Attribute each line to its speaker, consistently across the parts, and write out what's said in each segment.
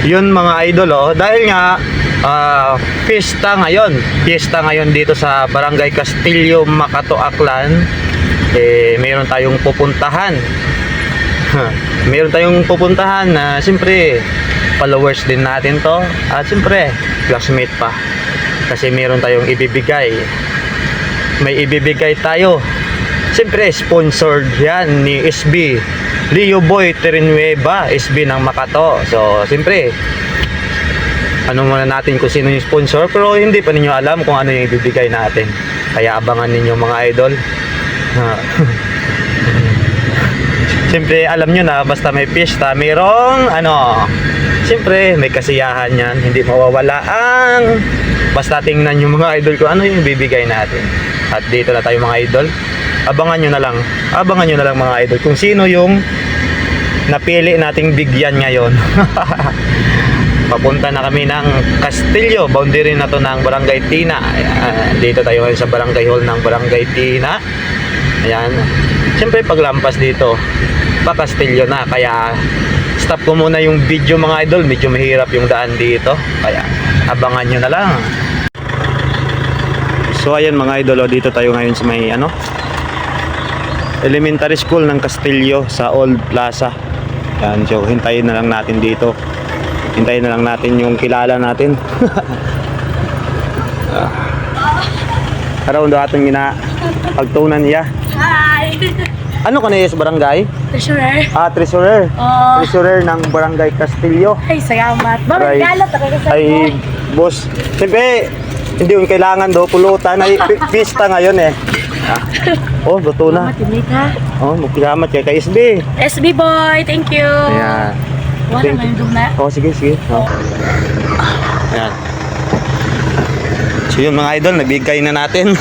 Speaker 1: Yun mga idol, dahil nga fiesta ngayon dito sa Barangay Castillo, Makato, Aklan. Mayroon tayong pupuntahan. Mayroon tayong pupuntahan na siyempre followers din natin to, at siyempre classmate pa, kasi mayroon tayong ibibigay. May ibibigay tayo, siyempre sponsored yan ni SB Leo Boy Trinnueva, SB ng Makato. So siyempre ano muna natin kung sino yung sponsor, pero hindi pa ninyo alam kung ano yung ibibigay natin, kaya abangan ninyo mga idol. Siyempre alam nyo na basta may pista, mayroong siyempre may kasiyahan yan, hindi mawawala ang basta tingnan yung mga idol ko ano yung bibigay natin. At dito na tayo mga idol, abangan nyo na lang mga idol kung sino yung napili nating bigyan ngayon. Papunta na kami ng Castillo, boundary na to ng Barangay Tina. Ayan, dito tayo ngayon sa Barangay Hall ng Barangay Tina. Ayan, siyempre paglampas dito pa Castillo na, kaya stop ko muna yung video mga idol, medyo mahirap yung daan dito, kaya abangan nyo na lang. So ayan mga idol, dito tayo ngayon sa may elementary school ng Castillo sa Old Plaza. Yan, so hintayin na lang natin dito, hintayin na lang natin yung kilala natin. Araw do atong pagtunan niya.
Speaker 2: Hi!
Speaker 1: Ano ka na sa barangay?
Speaker 2: Treasurer.
Speaker 1: Treasurer.
Speaker 2: Oh.
Speaker 1: Treasurer ng Barangay Castillo.
Speaker 2: Ay, salamat.
Speaker 1: Right.
Speaker 2: Galat ako sa
Speaker 1: Ay, boss. Siyempre, hindi yung kailangan pulutan. Ay, pista ngayon eh. Luto na. Magkilamat kay SB.
Speaker 2: SB boy, thank you.
Speaker 1: Ayan.
Speaker 2: Wala na yung na.
Speaker 1: Sige. Ayan. So yun mga idol, nabigay na natin.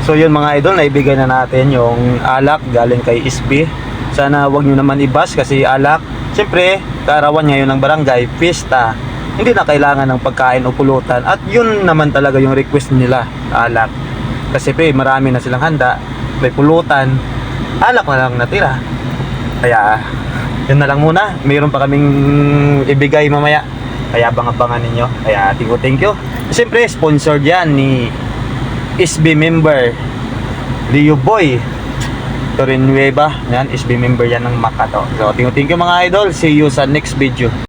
Speaker 1: So yun mga idol, naibigay na natin yung alak galing kay SB. Sana wag nyo naman ibas kasi alak, siyempre kaarawan ngayon ng barangay, fiesta, hindi na kailangan ng pagkain o pulutan. At yun naman talaga yung request nila, alak. Kasi marami na silang handa, may pulutan, alak na lang natira. Kaya yun na lang muna, mayroon pa kaming ibigay mamaya, kaya abang-abangan ninyo. Kaya thank you. Siyempre sponsored yan ni SB member Leo Boy Trinnueva. Yan, SB member yan ng Makato. So thank you mga idol, see you sa next video.